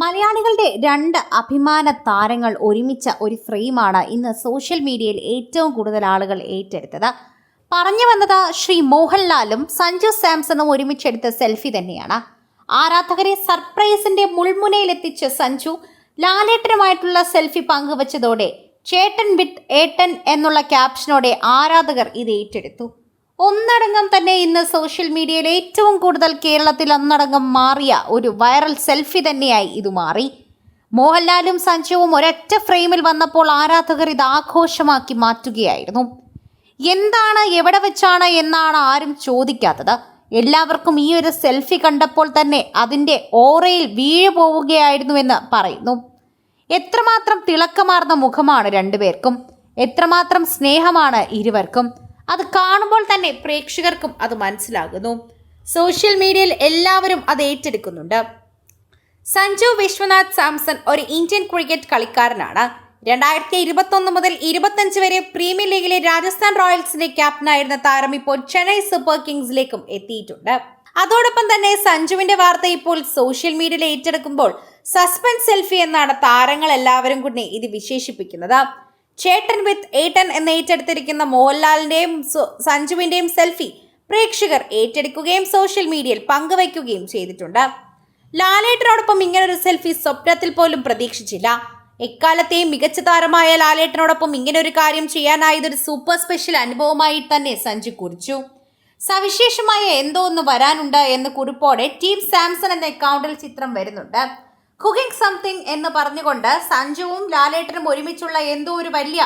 മലയാളികളുടെ രണ്ട് അഭിമാന താരങ്ങൾ ഒരുമിച്ച ഒരു ഫ്രെയിമാണ് ഇന്ന് സോഷ്യൽ മീഡിയയിൽ ഏറ്റവും കൂടുതൽ ആളുകൾ ഏറ്റെടുത്തത്. പറഞ്ഞു വന്നത് ശ്രീ മോഹൻലാലും സഞ്ജു സാംസണും ഒരുമിച്ചെടുത്ത സെൽഫി തന്നെയാണ്. ആരാധകരെ സർപ്രൈസിന്റെ മുൾമുനയിലെത്തിച്ച സഞ്ജു ലാലേട്ടനുമായിട്ടുള്ള സെൽഫി പങ്കുവച്ചതോടെ ചേട്ടൻ വിത്ത് ഏട്ടൻ എന്നുള്ള ക്യാപ്ഷനോടെ ആരാധകർ ഇത് ഏറ്റെടുത്തു. ഒന്നടങ്കം തന്നെ ഇന്ന് സോഷ്യൽ മീഡിയയിൽ ഏറ്റവും കൂടുതൽ കേരളത്തിൽ ഒന്നടങ്കം മാറിയ ഒരു വൈറൽ സെൽഫി തന്നെയായി ഇത് മാറി. മോഹൻലാലും സഞ്ജുവും ഒരൊറ്റ ഫ്രെയിമിൽ വന്നപ്പോൾ ആരാധകർ ഇത് ആഘോഷമാക്കി മാറ്റുകയായിരുന്നു. എന്താണ്, എവിടെ വെച്ചാണ് എന്നാണ് ആരും ചോദിക്കാത്തത്. എല്ലാവർക്കും ഈ ഒരു സെൽഫി കണ്ടപ്പോൾ തന്നെ അതിൻ്റെ ഓറയിൽ വീഴു പോവുകയായിരുന്നുവെന്ന് പറയുന്നു. എത്രമാത്രം തിളക്കമാർന്ന മുഖമാണ് രണ്ടുപേർക്കും, എത്രമാത്രം സ്നേഹമാണ് ഇരുവർക്കും. അത് കാണുമ്പോൾ തന്നെ പ്രേക്ഷകർക്കും അത് മനസ്സിലാകുന്നു. സോഷ്യൽ മീഡിയയിൽ എല്ലാവരും അത് ഏറ്റെടുക്കുന്നുണ്ട്. സഞ്ജു വിശ്വനാഥ് സാംസൺ ഒരു ഇന്ത്യൻ ക്രിക്കറ്റ് കളിക്കാരനാണ്. 2021 മുതൽ 25 വരെ പ്രീമിയർ ലീഗിലെ രാജസ്ഥാൻ റോയൽസിന്റെ ക്യാപ്റ്റനായിരുന്ന താരം ഇപ്പോൾ ചെന്നൈ സൂപ്പർ കിങ്സിലേക്കും എത്തിയിട്ടുണ്ട്. അതോടൊപ്പം തന്നെ സഞ്ജുവിന്റെ വാർത്ത ഇപ്പോൾ സോഷ്യൽ മീഡിയയിൽ ഏറ്റെടുക്കുമ്പോൾ സസ്പെൻസ് സെൽഫി എന്നാണ് താരങ്ങൾ എല്ലാവരും കൂടി ഇത് വിശേഷിപ്പിക്കുന്നത്. ചേട്ടൻ വിത്ത് ഏട്ടൻ എന്ന് ഏറ്റെടുത്തിരിക്കുന്ന മോഹൻലാലിന്റെയും സഞ്ജുവിന്റെയും സെൽഫി പ്രേക്ഷകർ ഏറ്റെടുക്കുകയും സോഷ്യൽ മീഡിയയിൽ പങ്കുവയ്ക്കുകയും ചെയ്തിട്ടുണ്ട്. ലാലേട്ടനോടൊപ്പം ഇങ്ങനൊരു സെൽഫി സ്വപ്നത്തിൽ പോലും പ്രതീക്ഷിച്ചില്ല. എക്കാലത്തെയും മികച്ച താരമായ ലാലേട്ടനോടൊപ്പം ഇങ്ങനൊരു കാര്യം ചെയ്യാനായതൊരു സൂപ്പർ സ്പെഷ്യൽ അനുഭവമായി തന്നെ സഞ്ജു കുറിച്ചു. സവിശേഷമായ എന്തോ ഒന്ന് വരാനുണ്ട് എന്ന് കുറിപ്പോടെ ടീം സാംസൺ എന്ന അക്കൗണ്ടിൽ ചിത്രം വരുന്നുണ്ട്. കുക്കിംഗ് സംതിങ് എന്ന് പറഞ്ഞുകൊണ്ട് സഞ്ജുവും ലാലേട്ടനും ഒരുമിച്ചുള്ള എന്തോ ഒരു വലിയ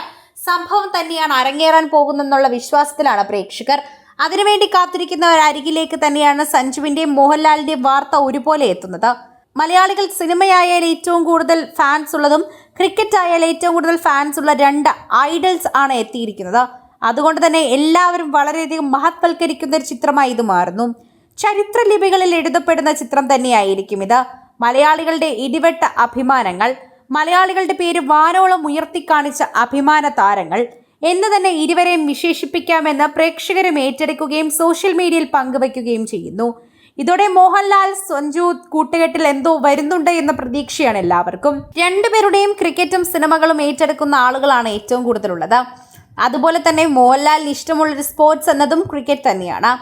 സംഭവം തന്നെയാണ് അരങ്ങേറാൻ പോകുന്നെന്നുള്ള വിശ്വാസത്തിലാണ് പ്രേക്ഷകർ. അതിനുവേണ്ടി കാത്തിരിക്കുന്നവരരികിലേക്ക് തന്നെയാണ് സഞ്ജുവിന്റെയും മോഹൻലാലിന്റെയും വാർത്ത ഒരുപോലെ എത്തുന്നത്. മലയാളികൾ സിനിമയായാൽ ഏറ്റവും കൂടുതൽ ഫാൻസ് ഉള്ളതും ക്രിക്കറ്റ് ആയാൽ ഏറ്റവും കൂടുതൽ ഫാൻസ് ഉള്ള രണ്ട് ഐഡൽസ് ആണ് എത്തിയിരിക്കുന്നത്. അതുകൊണ്ട് തന്നെ എല്ലാവരും വളരെയധികം മഹത്വൽക്കരിക്കുന്ന ഒരു ചിത്രമായി ഇത് മാറുന്നു. ചരിത്ര ലിപികളിൽ എഴുതപ്പെടുന്ന ചിത്രം തന്നെയായിരിക്കും ഇത്. മലയാളികളുടെ ഇടിവെട്ട അഭിമാനങ്ങൾ, മലയാളികളുടെ പേര് വാനോളം ഉയർത്തിക്കാണിച്ച അഭിമാന താരങ്ങൾ എന്ന് തന്നെ ഇരുവരെയും വിശേഷിപ്പിക്കാമെന്ന് പ്രേക്ഷകരും ഏറ്റെടുക്കുകയും സോഷ്യൽ മീഡിയയിൽ പങ്കുവയ്ക്കുകയും ചെയ്യുന്നു. ഇതോടെ മോഹൻലാൽ സഞ്ജു കൂട്ടുകെട്ടിൽ എന്തോ വരുന്നുണ്ട് എന്ന പ്രതീക്ഷയാണ് എല്ലാവർക്കും. രണ്ടുപേരുടെയും ക്രിക്കറ്റും സിനിമകളും ഏറ്റെടുക്കുന്ന ആളുകളാണ് ഏറ്റവും കൂടുതലുള്ളത്. അതുപോലെ തന്നെ മോഹൻലാലിന് ഇഷ്ടമുള്ളൊരു സ്പോർട്സ് എന്നതും ക്രിക്കറ്റ് തന്നെയാണ്.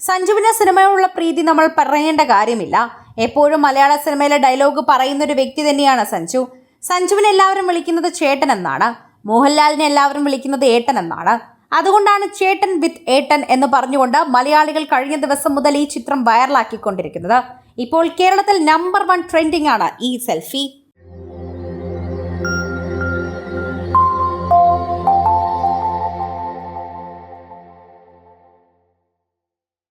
സഞ്ജുവിന് സിനിമയോടുള്ള പ്രീതി നമ്മൾ പറയേണ്ട കാര്യമില്ല. എപ്പോഴും മലയാള സിനിമയിലെ ഡയലോഗ് പറയുന്ന ഒരു വ്യക്തി തന്നെയാണ് സഞ്ജു. സഞ്ജുവിനെ എല്ലാവരും വിളിക്കുന്നത് ചേട്ടൻ എന്നാണ്, മോഹൻലാലിനെ എല്ലാവരും വിളിക്കുന്നത് ഏട്ടൻ എന്നാണ്. അതുകൊണ്ടാണ് ചേട്ടൻ വിത്ത് ഏട്ടൻ എന്ന് പറഞ്ഞുകൊണ്ട് മലയാളികൾ കഴിഞ്ഞ ദിവസം മുതൽ ഈ ചിത്രം വൈറലാക്കിക്കൊണ്ടിരിക്കുന്നത്. ഇപ്പോൾ കേരളത്തിൽ നമ്പർ 1 ട്രെൻഡിംഗ് ആണ് ഈ സെൽഫി.